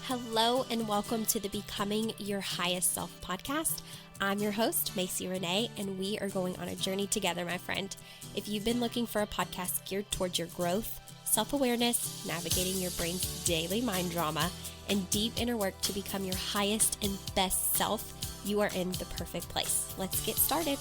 Hello and welcome to the Becoming Your Highest Self podcast. I'm your host, Macy Renee, and we are going on a journey together, my friend. If you've been looking for a podcast geared towards your growth, self-awareness, navigating your brain's daily mind drama, and deep inner work to become your highest and best self, you are in the perfect place. Let's get started.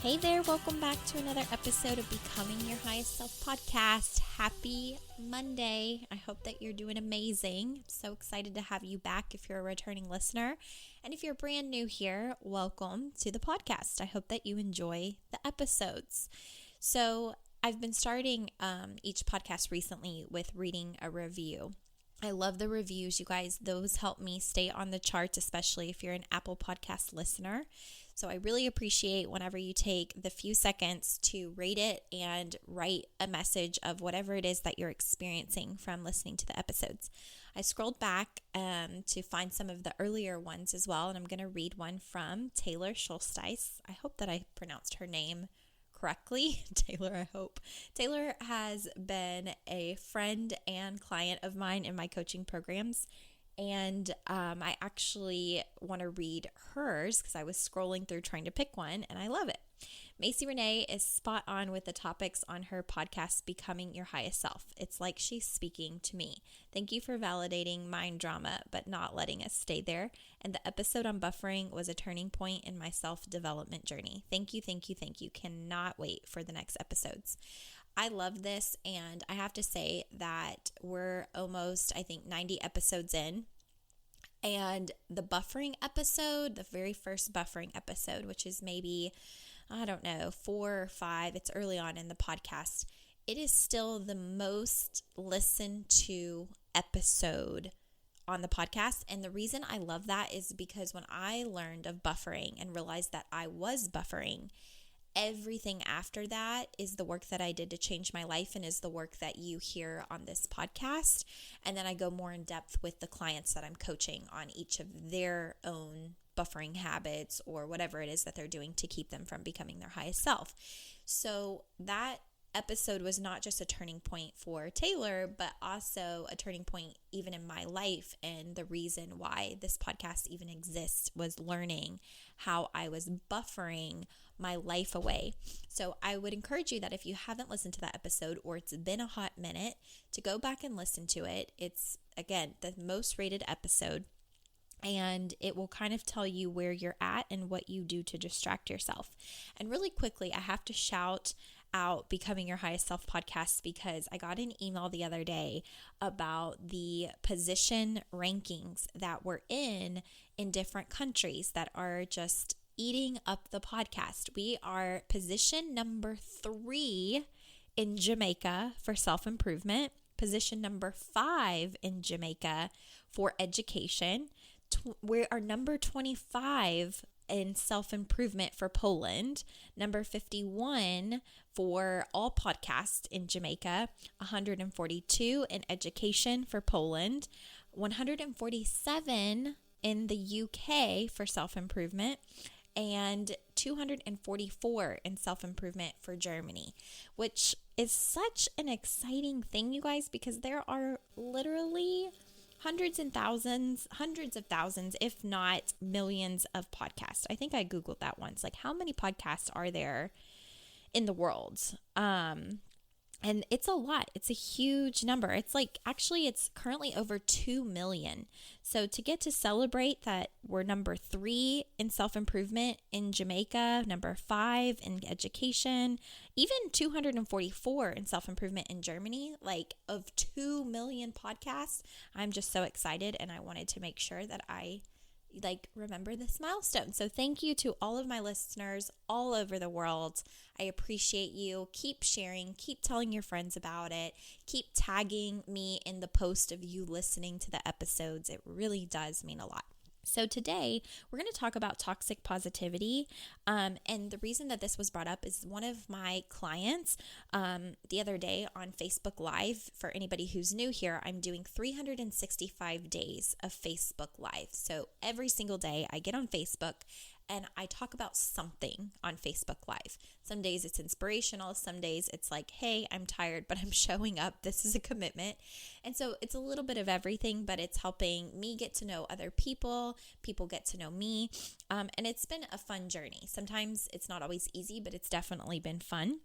Hey there, welcome back to another episode of Becoming Your Highest Self podcast. Happy Monday. I hope that you're doing amazing. I'm so excited to have you back if you're a returning listener. And if you're brand new here, welcome to the podcast. I hope that you enjoy the episodes. So I've been starting each podcast recently with reading a review. I love the reviews, you guys. Those help me stay on the charts, especially if you're an Apple Podcast listener. So I really appreciate whenever you take the few seconds to rate it and write a message of whatever it is that you're experiencing from listening to the episodes. I scrolled back to find some of the earlier ones as well, and I'm going to read one from Taylor Schulstice. I hope that I pronounced her name correctly. Taylor, I hope. Taylor has been a friend and client of mine in my coaching programs. And I actually want to read hers because I was scrolling through trying to pick one, and I love it. Macy Renee is spot on with the topics on her podcast, Becoming Your Highest Self. It's like she's speaking to me. Thank you for validating mind drama, but not letting us stay there. And the episode on buffering was a turning point in my self-development journey. Thank you, thank you, thank you. Cannot wait for the next episodes. I love this, and I have to say that we're almost, 90 episodes in, and the buffering episode, the very first buffering episode, which is maybe, 4 or 5, it's early on in the podcast, it is still the most listened to episode on the podcast, and the reason I love that is because when I learned of buffering and realized that I was buffering, everything after that is the work that I did to change my life and is the work that you hear on this podcast. And then I go more in depth with the clients that I'm coaching on each of their own buffering habits or whatever it is that they're doing to keep them from becoming their highest self. So that episode was not just a turning point for Taylor, but also a turning point even in my life. And the reason why this podcast even exists was learning how I was buffering my life away. So I would encourage you that if you haven't listened to that episode or it's been a hot minute, to go back and listen to it. It's, again, the most rated episode, and it will kind of tell you where you're at and what you do to distract yourself. And really quickly, I have to shout out Becoming Your Highest Self podcast because I got an email the other day about the position rankings that we're in different countries that are just eating up the podcast. We are position number 3 in Jamaica for self-improvement, position number 5 in Jamaica for education. We are number 25 in self-improvement for Poland, number 51 for all podcasts in Jamaica, 142 in education for Poland, 147 in the UK for self-improvement, and 244 in self-improvement for Germany, which is such an exciting thing, you guys, because there are literally hundreds of thousands, if not millions of podcasts. I think I Googled that once, like how many podcasts are there in the world? And it's a lot. It's a huge number. It's currently over 2 million. So to get to celebrate that we're number 3 in self-improvement in Jamaica, number 5 in education, even 244 in self-improvement in Germany, like of 2 million podcasts, I'm just so excited, and I wanted to make sure that I remember this milestone. So thank you to all of my listeners all over the world. I appreciate you. Keep sharing, keep telling your friends about it, keep tagging me in the post of you listening to the episodes. It really does mean a lot. So today we're going to talk about toxic positivity. And the reason that this was brought up is one of my clients the other day on Facebook Live. For anybody who's new here, I'm doing 365 days of Facebook Live. So every single day I get on Facebook and I talk about something on Facebook Live. Some days it's inspirational. Some days it's like, hey, I'm tired, but I'm showing up. This is a commitment. And so it's a little bit of everything, but it's helping me get to know other people. People get to know me. And it's been a fun journey. Sometimes it's not always easy, but it's definitely been fun.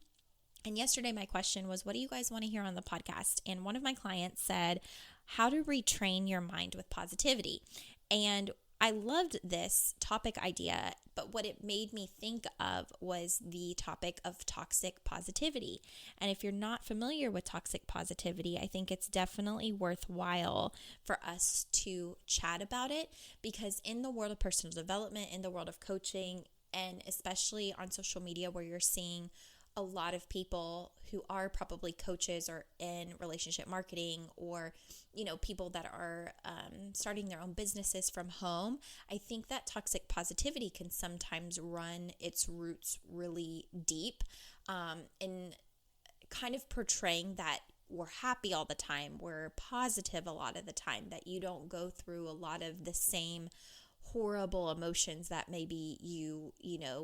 And yesterday, my question was, what do you guys want to hear on the podcast? And one of my clients said, how to retrain your mind with positivity. And I loved this topic idea, but what it made me think of was the topic of toxic positivity. And if you're not familiar with toxic positivity, I think it's definitely worthwhile for us to chat about it, because in the world of personal development, in the world of coaching, and especially on social media where you're seeing a lot of people who are probably coaches or in relationship marketing, or, people that are starting their own businesses from home, I think that toxic positivity can sometimes run its roots really deep in kind of portraying that we're happy all the time, we're positive a lot of the time, that you don't go through a lot of the same horrible emotions that maybe you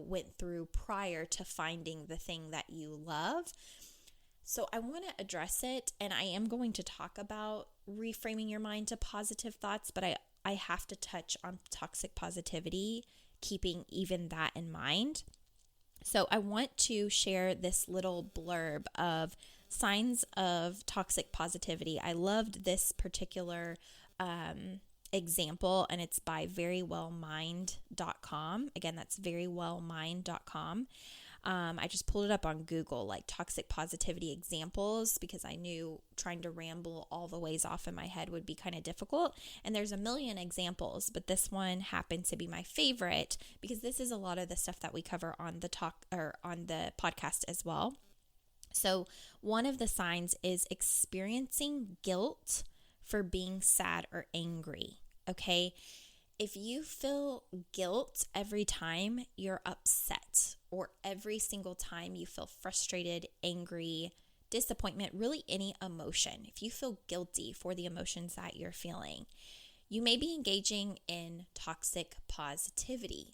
went through prior to finding the thing that you love. So I want to address it, and I am going to talk about reframing your mind to positive thoughts, but I have to touch on toxic positivity, keeping even that in mind. So I want to share this little blurb of signs of toxic positivity. I loved this particular example, and it's by verywellmind.com. Again, that's verywellmind.com. I just pulled it up on Google, like toxic positivity examples, because I knew trying to ramble all the ways off in my head would be kind of difficult. And there's a million examples, but this one happened to be my favorite because this is a lot of the stuff that we cover on the podcast as well. So one of the signs is experiencing guilt for being sad or angry. Okay. If you feel guilt every time you're upset, or every single time you feel frustrated, angry, disappointment, really any emotion, if you feel guilty for the emotions that you're feeling, you may be engaging in toxic positivity,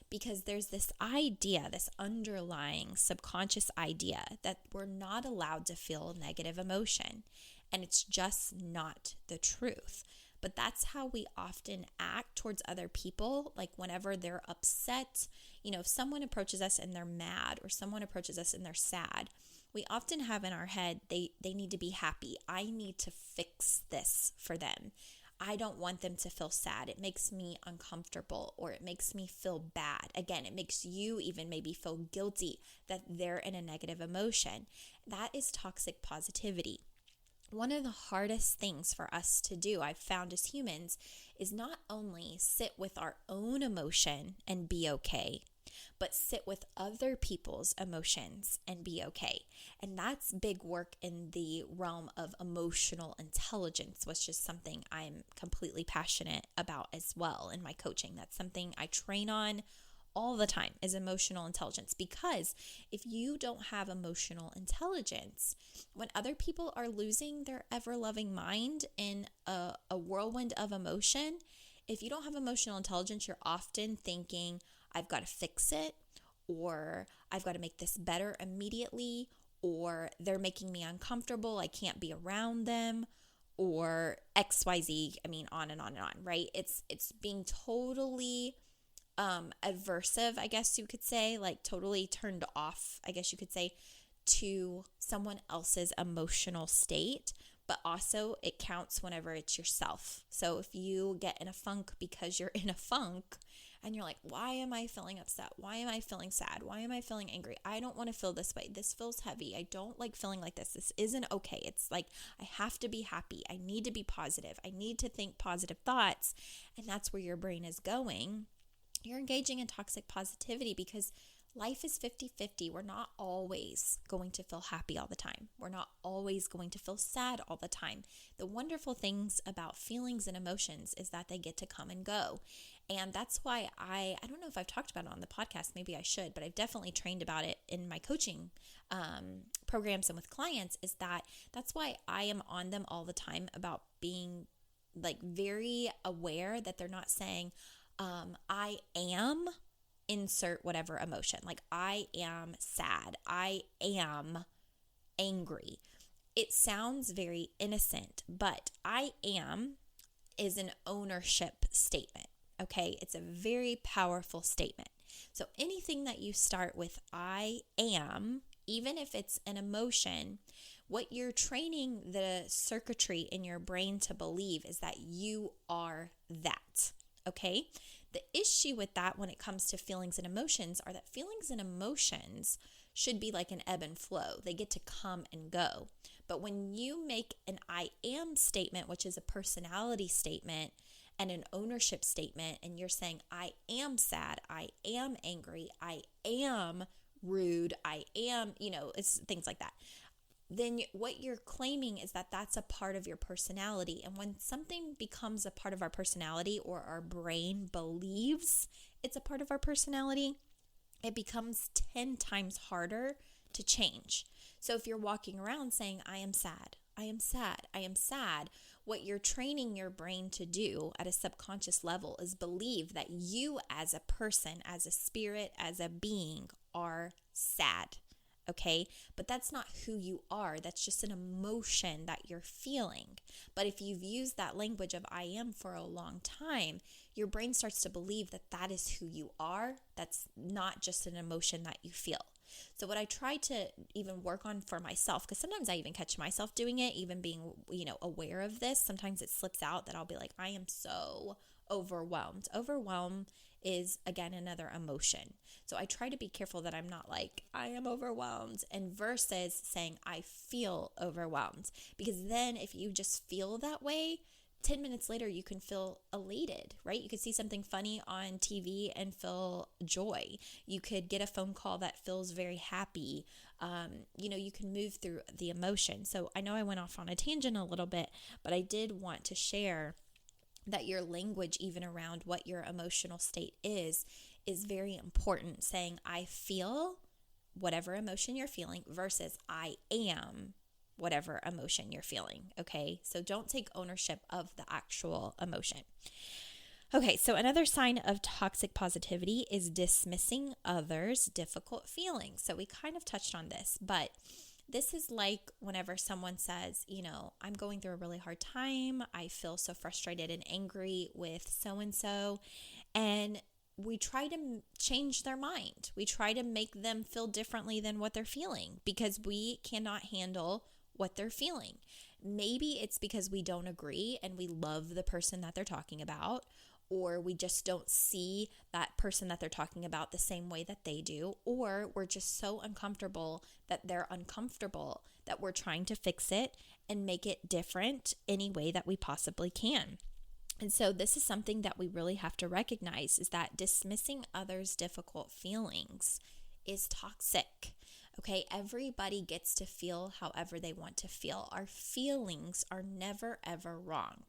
because there's this idea, this underlying subconscious idea that we're not allowed to feel negative emotion, and it's just not the truth. But that's how we often act towards other people. Like whenever they're upset, if someone approaches us and they're mad, or someone approaches us and they're sad, we often have in our head, they need to be happy. I need to fix this for them. I don't want them to feel sad. It makes me uncomfortable, or it makes me feel bad. Again, it makes you even maybe feel guilty that they're in a negative emotion. That is toxic positivity. One of the hardest things for us to do, I've found as humans, is not only sit with our own emotion and be okay, but sit with other people's emotions and be okay. And that's big work in the realm of emotional intelligence, which is something I'm completely passionate about as well in my coaching. That's something I train on all the time, is emotional intelligence. Because if you don't have emotional intelligence, when other people are losing their ever-loving mind in a whirlwind of emotion, if you don't have emotional intelligence, you're often thinking, I've got to fix it, or I've got to make this better immediately, or they're making me uncomfortable, I can't be around them, or XYZ, on and on and on, right? It's being totally aversive, I guess you could say, like totally turned off, I guess you could say, to someone else's emotional state. But also it counts whenever it's yourself. So if you get in a funk because you're in a funk and you're like, why am I feeling upset? Why am I feeling sad? Why am I feeling angry? I don't want to feel this way. This feels heavy. I don't like feeling like this. This isn't okay. It's like, I have to be happy. I need to be positive. I need to think positive thoughts. And that's where your brain is going. You're engaging in toxic positivity, because life is 50-50. We're not always going to feel happy all the time. We're not always going to feel sad all the time. The wonderful things about feelings and emotions is that they get to come and go. And that's why I don't know if I've talked about it on the podcast, maybe I should, but I've definitely trained about it in my coaching programs and with clients, is that's why I am on them all the time about being like very aware that they're not saying, I am insert whatever emotion. Like, I am sad. I am angry. It sounds very innocent, but I am is an ownership statement. Okay, it's a very powerful statement. So anything that you start with I am, even if it's an emotion, what you're training the circuitry in your brain to believe is that you are that. Okay? The issue with that when it comes to feelings and emotions are that feelings and emotions should be like an ebb and flow. They get to come and go. But when you make an I am statement, which is a personality statement and an ownership statement, and you're saying, I am sad, I am angry, I am rude, I am, it's things like that. Then what you're claiming is that that's a part of your personality. And when something becomes a part of our personality, or our brain believes it's a part of our personality, it becomes 10 times harder to change. So if you're walking around saying, I am sad, I am sad, I am sad, what you're training your brain to do at a subconscious level is believe that you as a person, as a spirit, as a being are sad. Okay, but that's not who you are. That's just an emotion that you're feeling. But if you've used that language of I am for a long time, your brain starts to believe that that is who you are. That's not just an emotion that you feel. So what I try to even work on for myself, because sometimes I even catch myself doing it, even being, aware of this, sometimes it slips out that I'll be like, I am so overwhelmed. Overwhelm is, again, another emotion. So I try to be careful that I'm not like, I am overwhelmed, and versus saying I feel overwhelmed. Because then if you just feel that way, 10 minutes later, you can feel elated, right? You could see something funny on TV and feel joy. You could get a phone call that feels very happy. You can move through the emotion. So I know I went off on a tangent a little bit, but I did want to share that your language, even around what your emotional state is very important. Saying I feel whatever emotion you're feeling versus I am whatever emotion you're feeling. Okay, so don't take ownership of the actual emotion. Okay, so another sign of toxic positivity is dismissing others' difficult feelings. So we kind of touched on this, but this is like whenever someone says, I'm going through a really hard time. I feel so frustrated and angry with so-and-so. And we try to change their mind. We try to make them feel differently than what they're feeling because we cannot handle what they're feeling. Maybe it's because we don't agree and we love the person that they're talking about, or we just don't see that person that they're talking about the same way that they do, or we're just so uncomfortable that they're uncomfortable that we're trying to fix it and make it different any way that we possibly can. And so this is something that we really have to recognize, is that dismissing others' difficult feelings is toxic. Okay, everybody gets to feel however they want to feel. Our feelings are never, ever wrong.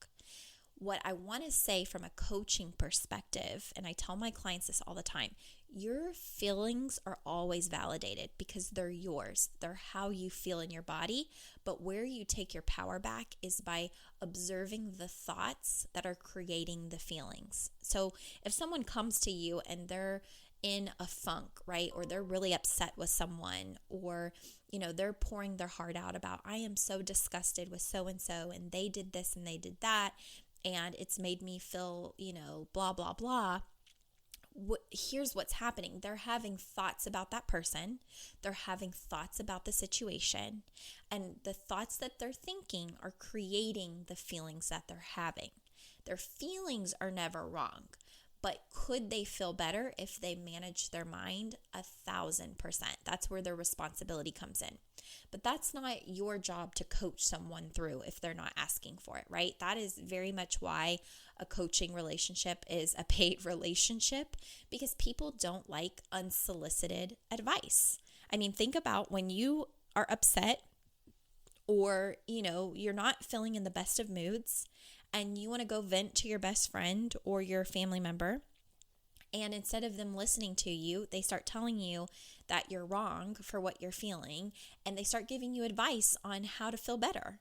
What I want to say from a coaching perspective, and I tell my clients this all the time, your feelings are always validated because they're yours. They're how you feel in your body. But where you take your power back is by observing the thoughts that are creating the feelings. So if someone comes to you and they're in a funk, right? Or they're really upset with someone, or, they're pouring their heart out about, I am so disgusted with so-and-so, and they did this and they did that, and it's made me feel, blah, blah, blah. Here's what's happening. They're having thoughts about that person. They're having thoughts about the situation. And the thoughts that they're thinking are creating the feelings that they're having. Their feelings are never wrong. But could they feel better if they manage their mind? 1,000%. That's where their responsibility comes in. But that's not your job to coach someone through if they're not asking for it, right? That is very much why a coaching relationship is a paid relationship, because people don't like unsolicited advice. I mean, think about when you are upset, or, you're not feeling in the best of moods, and you want to go vent to your best friend or your family member, and instead of them listening to you, they start telling you that you're wrong for what you're feeling, and they start giving you advice on how to feel better.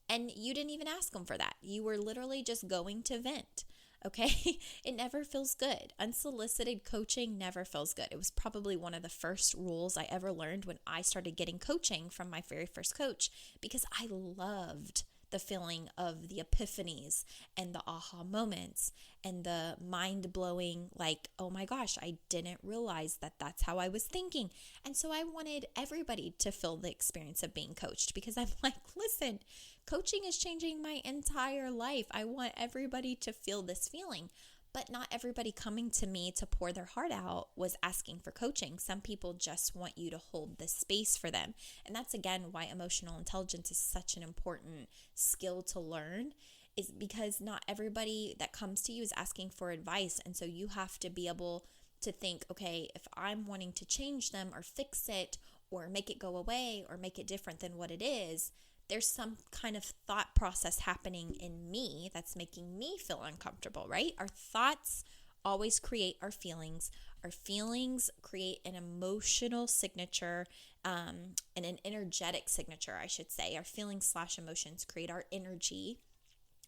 And you didn't even ask them for that. You were literally just going to vent. Okay. It never feels good. Unsolicited coaching never feels good. It was probably one of the first rules I ever learned when I started getting coaching from my very first coach, because I loved the feeling of the epiphanies and the aha moments and the mind-blowing, like, oh my gosh, I didn't realize that that's how I was thinking. And so I wanted everybody to feel the experience of being coached, because I'm like, listen, coaching is changing my entire life. I want everybody to feel this feeling. But not everybody coming to me to pour their heart out was asking for coaching. Some people just want you to hold the space for them. And that's, again, why emotional intelligence is such an important skill to learn, is because not everybody that comes to you is asking for advice. And so you have to be able to think, okay, if I'm wanting to change them or fix it or make it go away or make it different than what it is, there's some kind of thought process happening in me that's making me feel uncomfortable, right? Our thoughts always create our feelings. Our feelings create an emotional signature, and an energetic signature, I should say. Our feelings/emotions create our energy.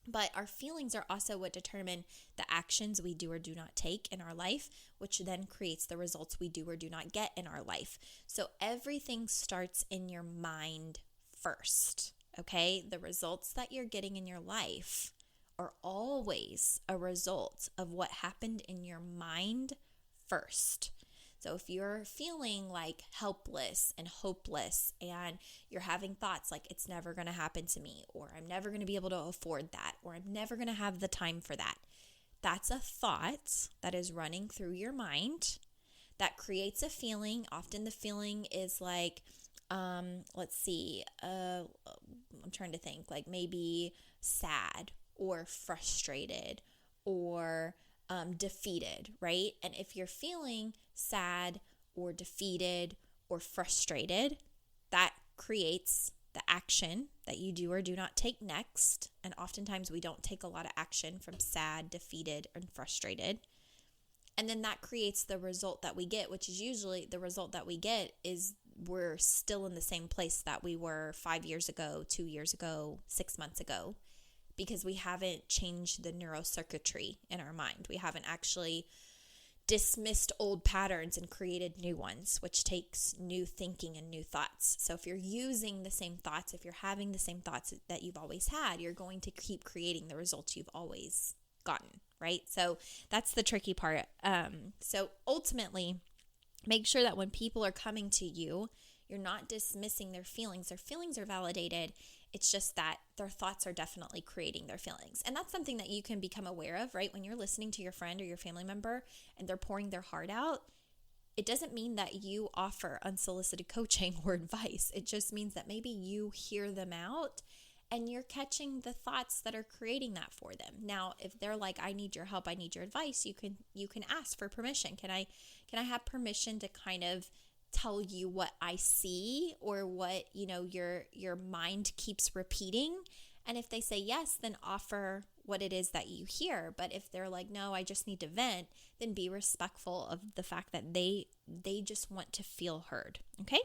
But our feelings are also what determine the actions we do or do not take in our life, which then creates the results we do or do not get in our life. So everything starts in your mind first, okay? The results that you're getting in your life are always a result of what happened in your mind first. So if you're feeling like helpless and hopeless and you're having thoughts like it's never going to happen to me, or I'm never going to be able to afford that, or I'm never going to have the time for that, that's a thought that is running through your mind that creates a feeling. Often the feeling is like, I'm trying to think, like maybe sad or frustrated or defeated, right? And if you're feeling sad or defeated or frustrated, that creates the action that you do or do not take next. And oftentimes we don't take a lot of action from sad, defeated, and frustrated. And then that creates the result that we get, which is usually the result that we get is we're still in the same place that we were 5 years ago, 2 years ago, 6 months ago, because we haven't changed the neurocircuitry in our mind. We haven't actually dismissed old patterns and created new ones, which takes new thinking and new thoughts. So if you're using the same thoughts, if you're having the same thoughts that you've always had, you're going to keep creating the results you've always gotten, right? So that's the tricky part. So ultimately, make sure that when people are coming to you, you're not dismissing their feelings. Their feelings are validated. It's just that their thoughts are definitely creating their feelings. And that's something that you can become aware of, right? When you're listening to your friend or your family member and they're pouring their heart out, it doesn't mean that you offer unsolicited coaching or advice. It just means that maybe you hear them out and you're catching the thoughts that are creating that for them. Now, if they're like, I need your help, I need your advice, you can ask for permission. Can I have permission to kind of tell you what I see or what, your mind keeps repeating? And if they say yes, then offer what it is that you hear. But if they're like, no, I just need to vent, then be respectful of the fact that they just want to feel heard. Okay?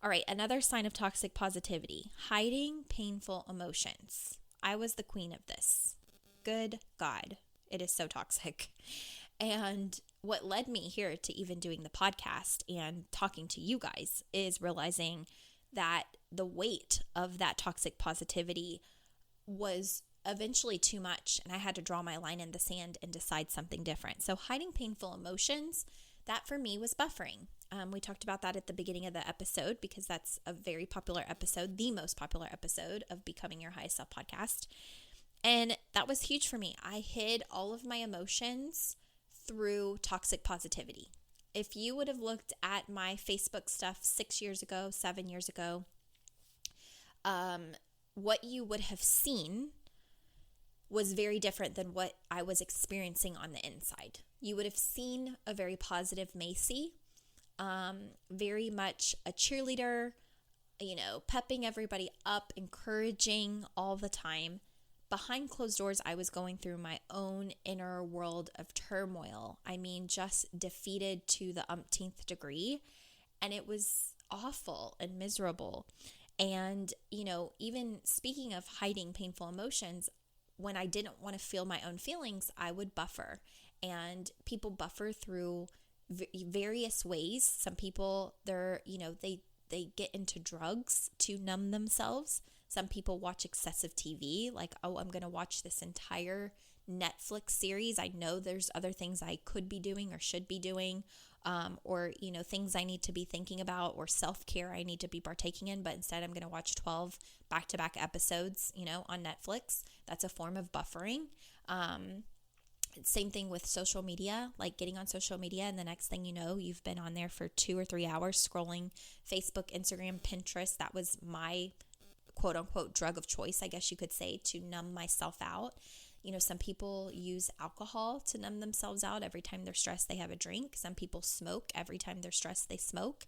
All right, another sign of toxic positivity, hiding painful emotions. I was the queen of this. Good God, it is so toxic. And what led me here to even doing the podcast and talking to you guys is realizing that the weight of that toxic positivity was eventually too much, and I had to draw my line in the sand and decide something different. So hiding painful emotions, that for me was buffering. We talked about that at the beginning of the episode because that's a very popular episode, the most popular episode of Becoming Your Highest Self podcast. And that was huge for me. I hid all of my emotions through toxic positivity. If you would have looked at my Facebook stuff 6 years ago, 7 years ago, what you would have seen was very different than what I was experiencing on the inside. You would have seen a very positive Macy, very much a cheerleader, pepping everybody up, encouraging all the time. Behind closed doors, I was going through my own inner world of turmoil. I mean, just defeated to the umpteenth degree. And it was awful and miserable. And, even speaking of hiding painful emotions, when I didn't want to feel my own feelings, I would buffer. And people buffer through various ways. Some people, they get into drugs to numb themselves. Some people watch excessive TV, like, oh, I'm going to watch this entire Netflix series. I know there's other things I could be doing or should be doing, or, things I need to be thinking about, or self-care I need to be partaking in, but instead I'm going to watch 12 back-to-back episodes, on Netflix. That's a form of buffering. Same thing with social media, like getting on social media, and the next thing you know, you've been on there for 2 or 3 hours scrolling Facebook, Instagram, Pinterest. That was my quote unquote drug of choice, I guess you could say, to numb myself out. Some people use alcohol to numb themselves out. Every time they're stressed, they have a drink. Some people smoke. Every time they're stressed, they smoke.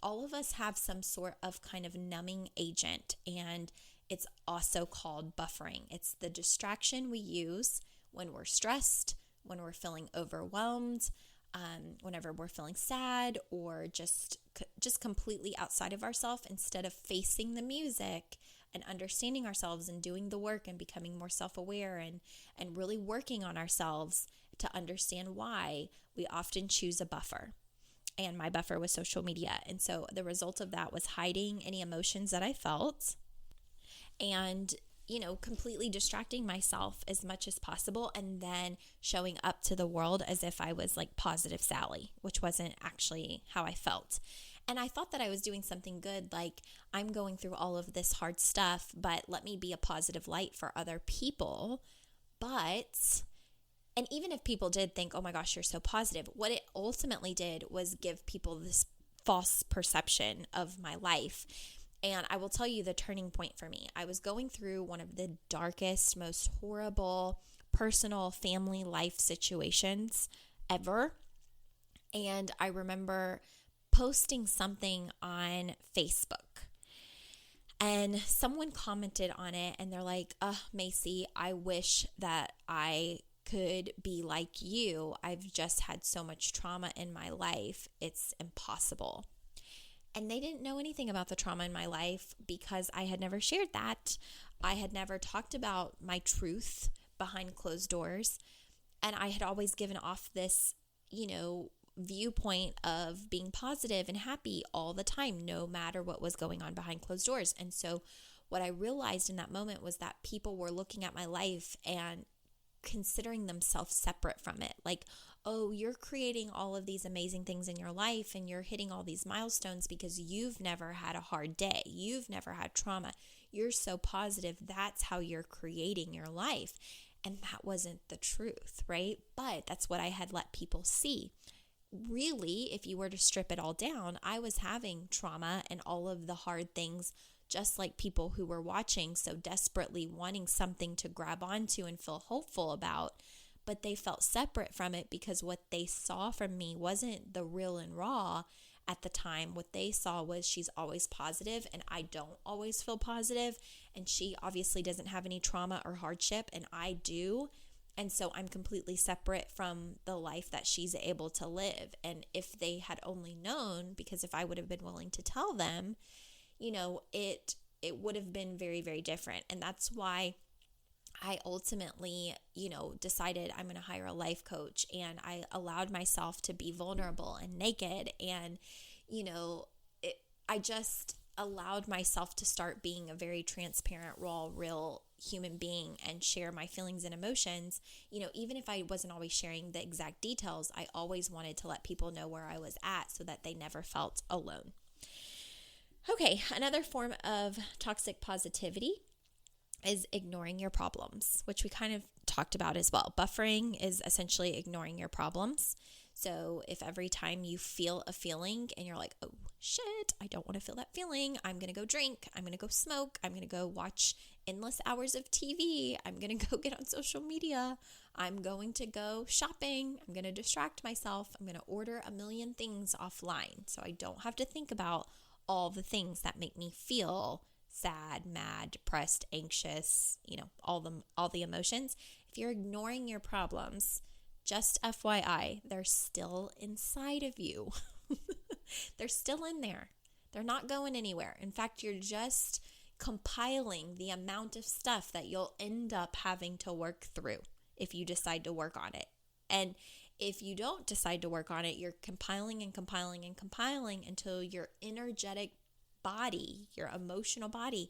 All of us have some sort of kind of numbing agent, and it's also called buffering. It's the distraction we use when we're stressed, when we're feeling overwhelmed, whenever we're feeling sad, or just completely outside of ourselves, instead of facing the music and understanding ourselves and doing the work and becoming more self-aware and really working on ourselves to understand why, we often choose a buffer. And my buffer was social media. And so the result of that was hiding any emotions that I felt and completely distracting myself as much as possible, and then showing up to the world as if I was like positive Sally, which wasn't actually how I felt. And I thought that I was doing something good, like I'm going through all of this hard stuff, but let me be a positive light for other people. And even if people did think, oh my gosh, you're so positive, what it ultimately did was give people this false perception of my life. And I will tell you the turning point for me. I was going through one of the darkest, most horrible personal family life situations ever. And I remember posting something on Facebook, and someone commented on it, and they're like, Macy, I wish that I could be like you. I've just had so much trauma in my life. It's impossible. And they didn't know anything about the trauma in my life because I had never shared that. I had never talked about my truth behind closed doors. And I had always given off this, viewpoint of being positive and happy all the time, no matter what was going on behind closed doors. And so what I realized in that moment was that people were looking at my life and considering themselves separate from it. Like, oh, you're creating all of these amazing things in your life and you're hitting all these milestones because you've never had a hard day. You've never had trauma. You're so positive. That's how you're creating your life. And that wasn't the truth, right? But that's what I had let people see. Really, if you were to strip it all down, I was having trauma and all of the hard things, just like people who were watching so desperately wanting something to grab onto and feel hopeful about, but they felt separate from it because what they saw from me wasn't the real and raw at the time. What they saw was she's always positive and I don't always feel positive, and she obviously doesn't have any trauma or hardship and I do. And so I'm completely separate from the life that she's able to live. And if they had only known, because if I would have been willing to tell them, it would have been very, very different. And that's why I ultimately, decided I'm going to hire a life coach, and I allowed myself to be vulnerable and naked. And, I just allowed myself to start being a very transparent, raw, real human being and share my feelings and emotions. Even if I wasn't always sharing the exact details, I always wanted to let people know where I was at so that they never felt alone. Okay, another form of toxic positivity is ignoring your problems, which we kind of talked about as well. Buffering is essentially ignoring your problems. So if every time you feel a feeling and you're like, oh shit, I don't want to feel that feeling, I'm going to go drink, I'm going to go smoke, I'm going to go watch endless hours of TV, I'm going to go get on social media, I'm going to go shopping, I'm going to distract myself, I'm going to order a million things offline so I don't have to think about all the things that make me feel sad, mad, depressed, anxious, all the emotions. If you're ignoring your problems, just FYI, they're still inside of you. They're still in there. They're not going anywhere. In fact, you're just compiling the amount of stuff that you'll end up having to work through if you decide to work on it. And if you don't decide to work on it, you're compiling and compiling and compiling until your energetic body, your emotional body,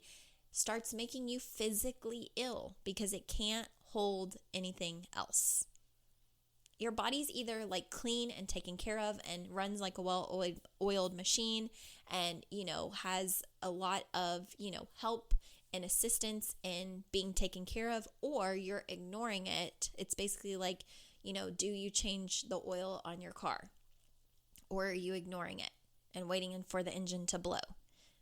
starts making you physically ill because it can't hold anything else. Your body's either like clean and taken care of and runs like a well-oiled machine and, has a lot of, help and assistance in being taken care of, or you're ignoring it. It's basically like, do you change the oil on your car? Or are you ignoring it and waiting for the engine to blow?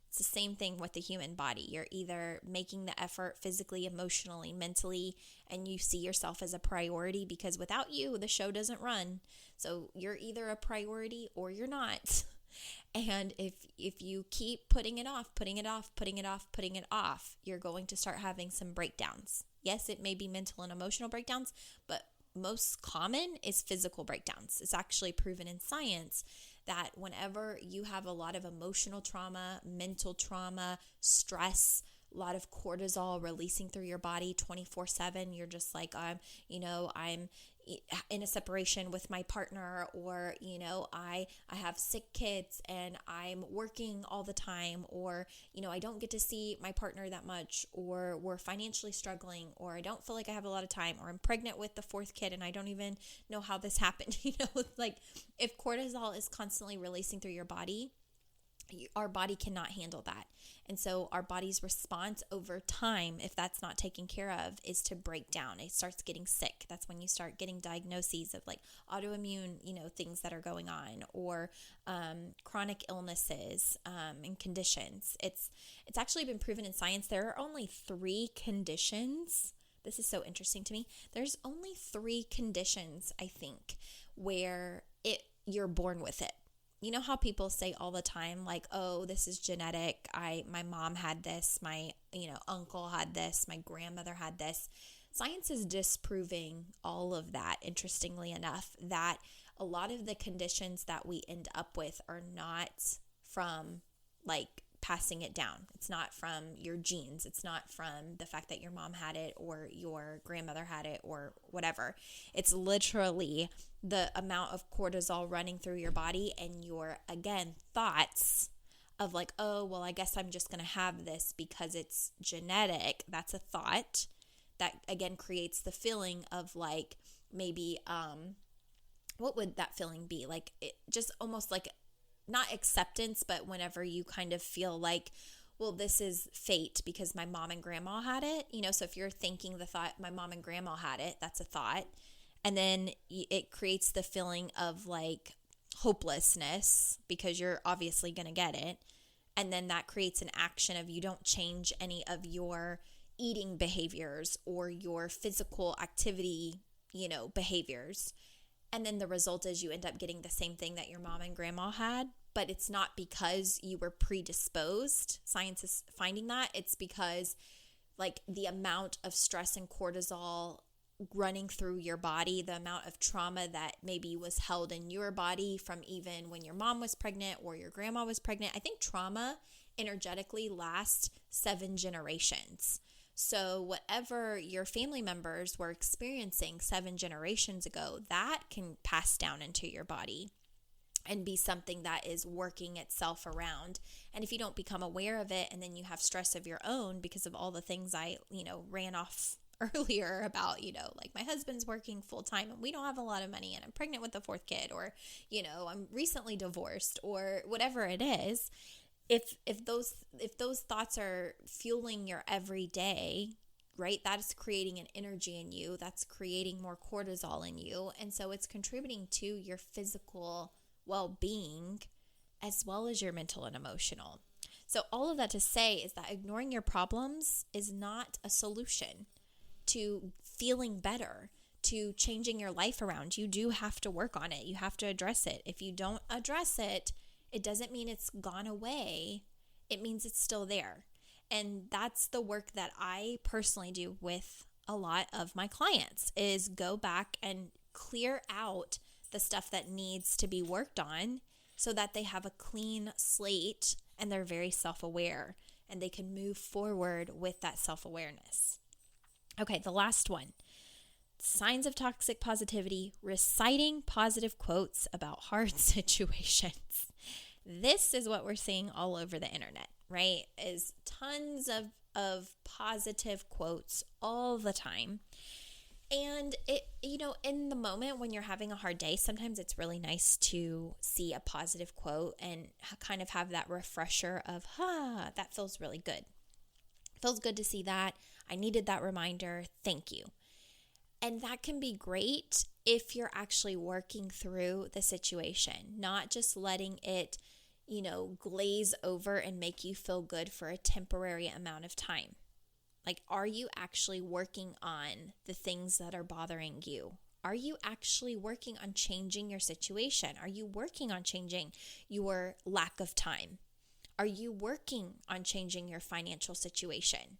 It's the same thing with the human body. You're either making the effort physically, emotionally, mentally, and you see yourself as a priority because without you, the show doesn't run. So you're either a priority or you're not. And if you keep putting it off, you're going to start having some breakdowns. Yes, it may be mental and emotional breakdowns, but most common is physical breakdowns. It's actually proven in science that whenever you have a lot of emotional trauma, mental trauma, stress, a lot of cortisol releasing through your body 24/7, you're just like, I'm in a separation with my partner, or, I have sick kids and I'm working all the time, or, I don't get to see my partner that much, or we're financially struggling, or I don't feel like I have a lot of time, or I'm pregnant with the fourth kid and I don't even know how this happened. Like if cortisol is constantly releasing through your body, our body cannot handle that. And so our body's response over time, if that's not taken care of, is to break down. It starts getting sick. That's when you start getting diagnoses of like autoimmune, things that are going on, or chronic illnesses and conditions. It's actually been proven in science there are only 3 conditions. This is so interesting to me. There's only 3 conditions, I think, where you're born with it. You know how people say all the time, like, oh, this is genetic. My mom had this. My, uncle had this. My grandmother had this. Science is disproving all of that, interestingly enough, that a lot of the conditions that we end up with are not from, like, passing it down. It's not from your genes. It's not from the fact that your mom had it or your grandmother had it or whatever. It's literally the amount of cortisol running through your body and your, again, thoughts of like, oh, well, I guess I'm just going to have this because it's genetic. That's a thought that, again, creates the feeling of like maybe, what would that feeling be? Like it just almost like not acceptance, but whenever you kind of feel like, well, this is fate because my mom and grandma had it, so if you're thinking the thought, my mom and grandma had it, that's a thought. And then it creates the feeling of like hopelessness because you're obviously going to get it. And then that creates an action of you don't change any of your eating behaviors or your physical activity, behaviors. And then the result is you end up getting the same thing that your mom and grandma had, but it's not because you were predisposed. Science is finding that. It's because like the amount of stress and cortisol running through your body, the amount of trauma that maybe was held in your body from even when your mom was pregnant or your grandma was pregnant. I think trauma energetically lasts 7 generations. So whatever your family members were experiencing 7 generations ago, that can pass down into your body and be something that is working itself around. And if you don't become aware of it and then you have stress of your own because of all the things I, ran off earlier about, like my husband's working full time and we don't have a lot of money and I'm pregnant with the 4th kid, or, I'm recently divorced, or whatever it is. If those thoughts are fueling your everyday, right, that is creating an energy in you, that's creating more cortisol in you. And so it's contributing to your physical well-being as well as your mental and emotional. So all of that to say is that ignoring your problems is not a solution to feeling better, to changing your life around. You do have to work on it. You have to address it. If you don't address it, it doesn't mean it's gone away. It means it's still there. And that's the work that I personally do with a lot of my clients, is go back and clear out the stuff that needs to be worked on so that they have a clean slate and they're very self-aware. and they can move forward with that self-awareness. Okay, the last one. Signs of toxic positivity: reciting positive quotes about hard situations. This is what we're seeing all over the internet, right? Is tons of positive quotes all the time. And it, in the moment when you're having a hard day, sometimes it's really nice to see a positive quote and kind of have that refresher of, that feels really good. It feels good to see that. I needed that reminder. Thank you. And that can be great if you're actually working through the situation, not just letting it, glaze over and make you feel good for a temporary amount of time. Like, are you actually working on the things that are bothering you? Are you actually working on changing your situation? Are you working on changing your lack of time? Are you working on changing your financial situation?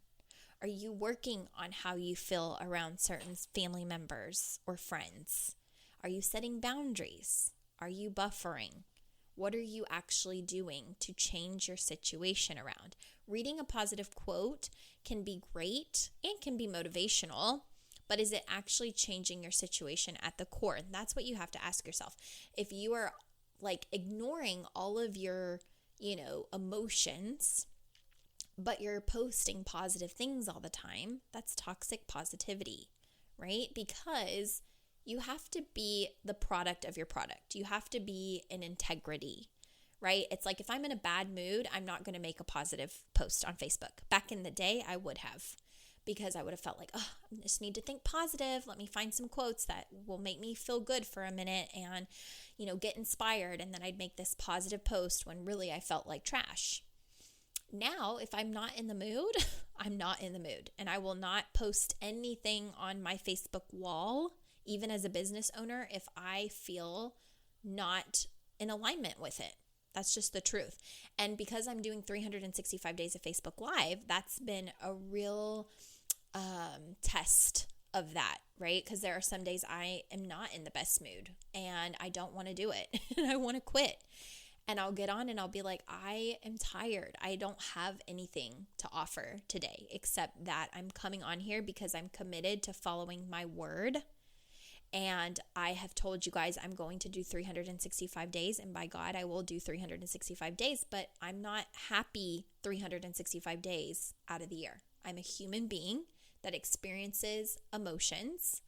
Are you working on how you feel around certain family members or friends? Are you setting boundaries? Are you buffering? What are you actually doing to change your situation around? Reading a positive quote can be great and can be motivational, but is it actually changing your situation at the core? And that's what you have to ask yourself. If you are ignoring all of your, emotions, but you're posting positive things all the time, that's toxic positivity, right? Because you have to be the product of your product. You have to be in integrity, right? It's like, if I'm in a bad mood, I'm not going to make a positive post on Facebook. Back in the day, I would have, because I would have felt like, I just need to think positive. Let me find some quotes that will make me feel good for a minute and, get inspired. And then I'd make this positive post when really I felt like trash. Now, if I'm not in the mood, I'm not in the mood. And I will not post anything on my Facebook wall, even as a business owner, if I feel not in alignment with it. That's just the truth. And because I'm doing 365 days of Facebook Live, that's been a real test of that, right? Because there are some days I am not in the best mood and I don't want to do it and I want to quit. And I'll get on and I'll be like, I am tired. I don't have anything to offer today except that I'm coming on here because I'm committed to following my word. And I have told you guys I'm going to do 365 days. And by God, I will do 365 days. But I'm not happy 365 days out of the year. I'm a human being that experiences emotions.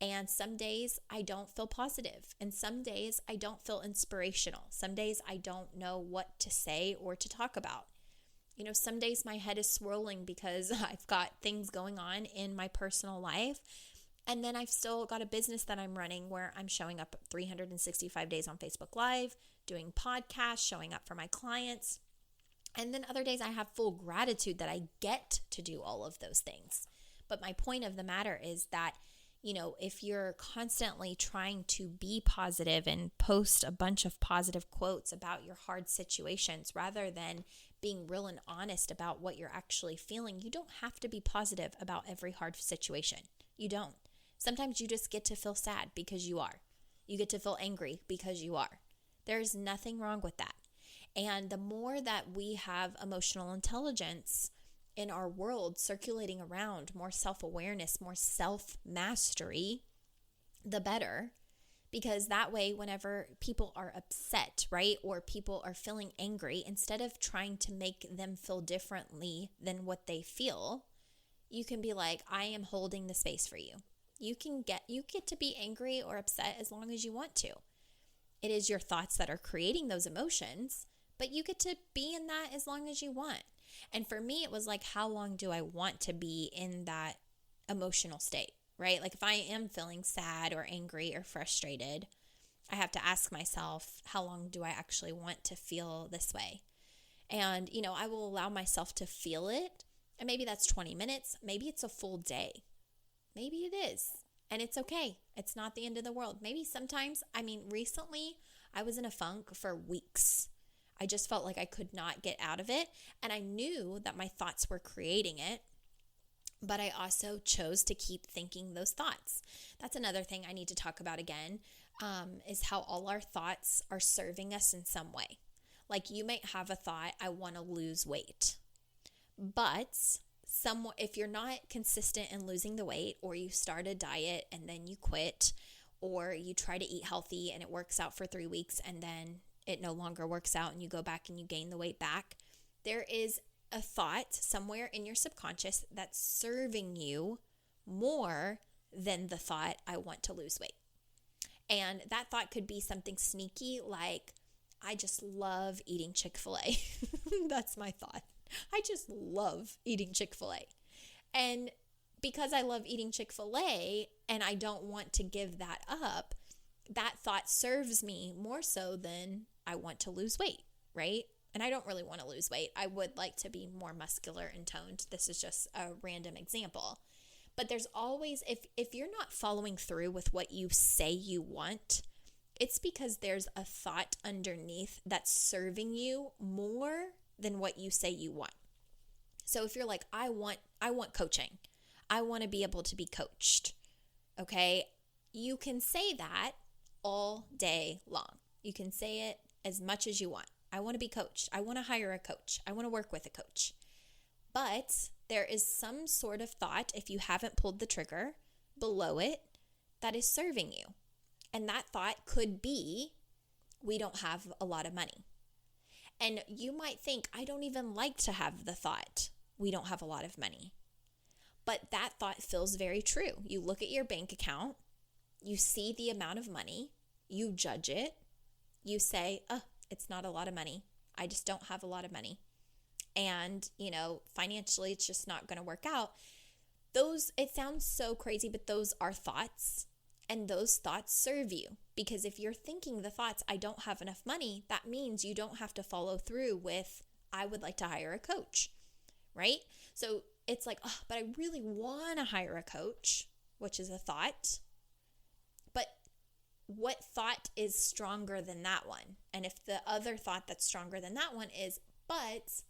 And some days I don't feel positive. And some days I don't feel inspirational. Some days I don't know what to say or to talk about. Some days my head is swirling because I've got things going on in my personal life. And then I've still got a business that I'm running where I'm showing up 365 days on Facebook Live, doing podcasts, showing up for my clients. And then other days I have full gratitude that I get to do all of those things. But my point of the matter is that, if you're constantly trying to be positive and post a bunch of positive quotes about your hard situations rather than being real and honest about what you're actually feeling, you don't have to be positive about every hard situation. You don't. Sometimes you just get to feel sad because you are. You get to feel angry because you are. There's nothing wrong with that. And the more that we have emotional intelligence in our world circulating around, more self-awareness, more self-mastery, the better. Because that way, whenever people are upset, right, or people are feeling angry, instead of trying to make them feel differently than what they feel, you can be like, I am holding the space for you. You get to be angry or upset as long as you want to. It is your thoughts that are creating those emotions, but you get to be in that as long as you want. And for me, it was like, how long do I want to be in that emotional state, right? Like if I am feeling sad or angry or frustrated, I have to ask myself, how long do I actually want to feel this way? And, I will allow myself to feel it. And maybe that's 20 minutes. Maybe it's a full day. Maybe it is. And it's okay. It's not the end of the world. Maybe sometimes, recently I was in a funk for weeks. I just felt like I could not get out of it. And I knew that my thoughts were creating it, but I also chose to keep thinking those thoughts. That's another thing I need to talk about again, is how all our thoughts are serving us in some way. Like you might have a thought, I want to lose weight. But if you're not consistent in losing the weight, or you start a diet and then you quit, or you try to eat healthy and it works out for 3 weeks and then it no longer works out and you go back and you gain the weight back, there is a thought somewhere in your subconscious that's serving you more than the thought, I want to lose weight. And that thought could be something sneaky like, I just love eating Chick-fil-A. That's my thought. I just love eating Chick-fil-A. And because I love eating Chick-fil-A and I don't want to give that up, that thought serves me more so than I want to lose weight, right? And I don't really want to lose weight. I would like to be more muscular and toned. This is just a random example. But there's always, if you're not following through with what you say you want, it's because there's a thought underneath that's serving you more than what you say you want. So if you're like, I want coaching. I want to be able to be coached. Okay? You can say that all day long. You can say it as much as you want. I want to be coached. I want to hire a coach. I want to work with a coach. But there is some sort of thought, if you haven't pulled the trigger, below it that is serving you. And that thought could be, we don't have a lot of money. And you might think, I don't even like to have the thought, we don't have a lot of money. But that thought feels very true. You look at your bank account, you see the amount of money, you judge it, you say, it's not a lot of money. I just don't have a lot of money. And, financially, it's just not going to work out. It sounds so crazy, but those are thoughts. And those thoughts serve you, because if you're thinking the thoughts, I don't have enough money, that means you don't have to follow through with, I would like to hire a coach, right? So it's like, but I really want to hire a coach, which is a thought. But what thought is stronger than that one? And if the other thought that's stronger than that one is, but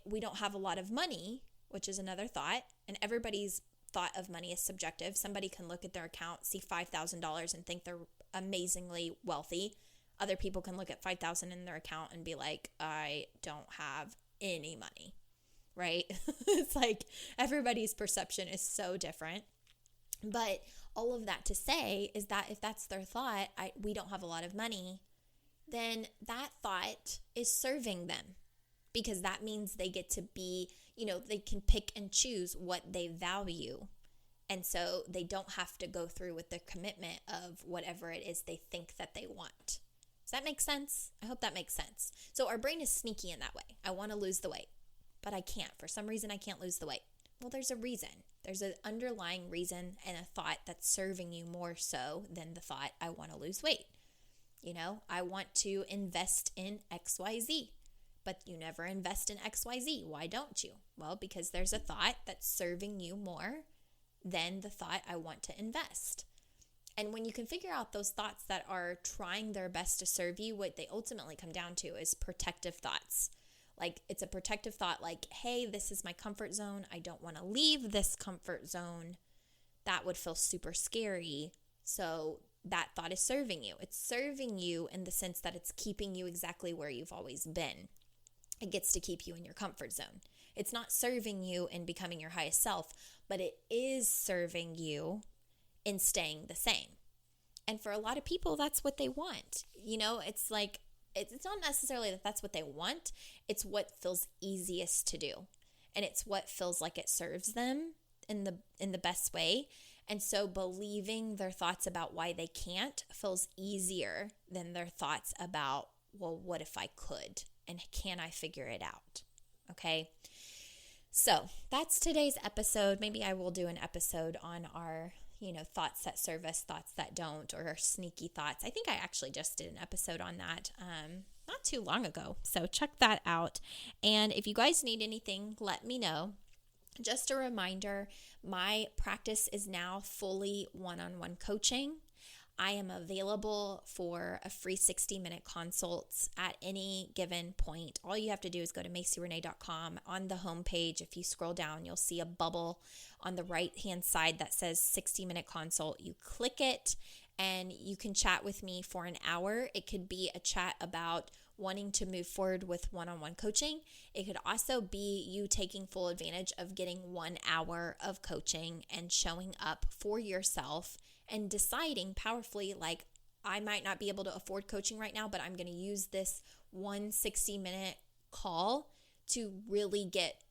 we don't have a lot of money, which is another thought, and everybody's thought of money is subjective. Somebody can look at their account, see $5,000 and think they're amazingly wealthy. Other people can look at $5,000 in their account and be like, I don't have any money, right? It's like everybody's perception is so different. But all of that to say is that if that's their thought, we don't have a lot of money, then that thought is serving them, because that means they get to be, they can pick and choose what they value. And so they don't have to go through with the commitment of whatever it is they think that they want. Does that make sense? I hope that makes sense. So our brain is sneaky in that way. I want to lose the weight, but I can't. For some reason, I can't lose the weight. Well, there's a reason. There's an underlying reason and a thought that's serving you more so than the thought, I want to lose weight. I want to invest in XYZ. But you never invest in XYZ. Why don't you? Well, because there's a thought that's serving you more than the thought, I want to invest. And when you can figure out those thoughts that are trying their best to serve you, what they ultimately come down to is protective thoughts. Like, it's a protective thought like, hey, this is my comfort zone. I don't want to leave this comfort zone. That would feel super scary. So that thought is serving you. It's serving you in the sense that it's keeping you exactly where you've always been. It gets to keep you in your comfort zone. It's not serving you in becoming your highest self, but it is serving you in staying the same. And for a lot of people, that's what they want. It's like, it's not necessarily that that's what they want. It's what feels easiest to do. And it's what feels like it serves them in the best way. And so believing their thoughts about why they can't feels easier than their thoughts about, well, what if I could? And can I figure it out? Okay. So that's today's episode. Maybe I will do an episode on our, thoughts that serve us, thoughts that don't, or our sneaky thoughts. I think I actually just did an episode on that not too long ago. So check that out. And if you guys need anything, let me know. Just a reminder, my practice is now fully one-on-one coaching. I am available for a free 60-minute consult at any given point. All you have to do is go to MaceyRenee.com. On the homepage, if you scroll down, you'll see a bubble on the right-hand side that says 60-minute consult. You click it, and you can chat with me for an hour. It could be a chat about wanting to move forward with one-on-one coaching. It could also be you taking full advantage of getting 1 hour of coaching and showing up for yourself and deciding powerfully, like, I might not be able to afford coaching right now, but I'm going to use this 1 60-minute call to really get,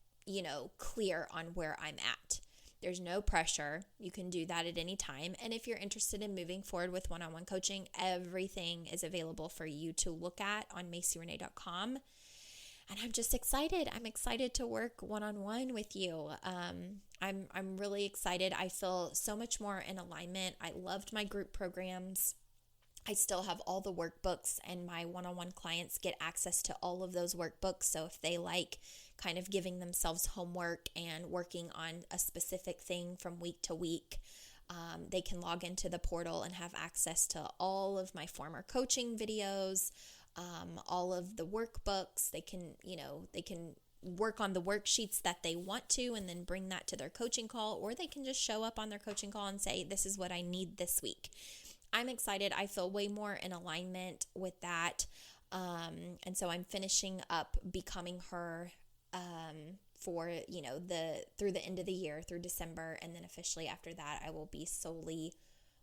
clear on where I'm at. There's no pressure. You can do that at any time. And if you're interested in moving forward with one-on-one coaching, everything is available for you to look at on MacyRenee.com. And I'm just excited. I'm excited to work one-on-one with you. I'm really excited. I feel so much more in alignment. I loved my group programs. I still have all the workbooks, and my one-on-one clients get access to all of those workbooks. So if they like kind of giving themselves homework and working on a specific thing from week to week, they can log into the portal and have access to all of my former coaching videos, all of the workbooks. They can work on the worksheets that they want to and then bring that to their coaching call, or they can just show up on their coaching call and say, this is what I need this week. I'm excited. I feel way more in alignment with that. And so I'm finishing up Becoming Her for, through the end of the year, through December. And then officially after that, I will be solely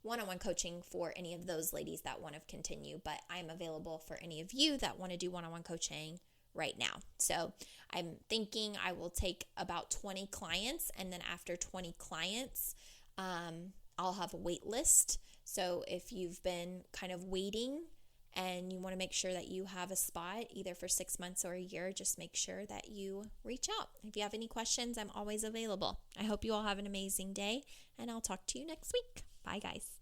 one-on-one coaching for any of those ladies that want to continue. But I'm available for any of you that want to do one-on-one coaching right now. So I'm thinking I will take about 20 clients. And then after 20 clients, I'll have a wait list. So if you've been kind of waiting and you want to make sure that you have a spot either for 6 months or a year, just make sure that you reach out. If you have any questions, I'm always available. I hope you all have an amazing day, and I'll talk to you next week. Bye, guys.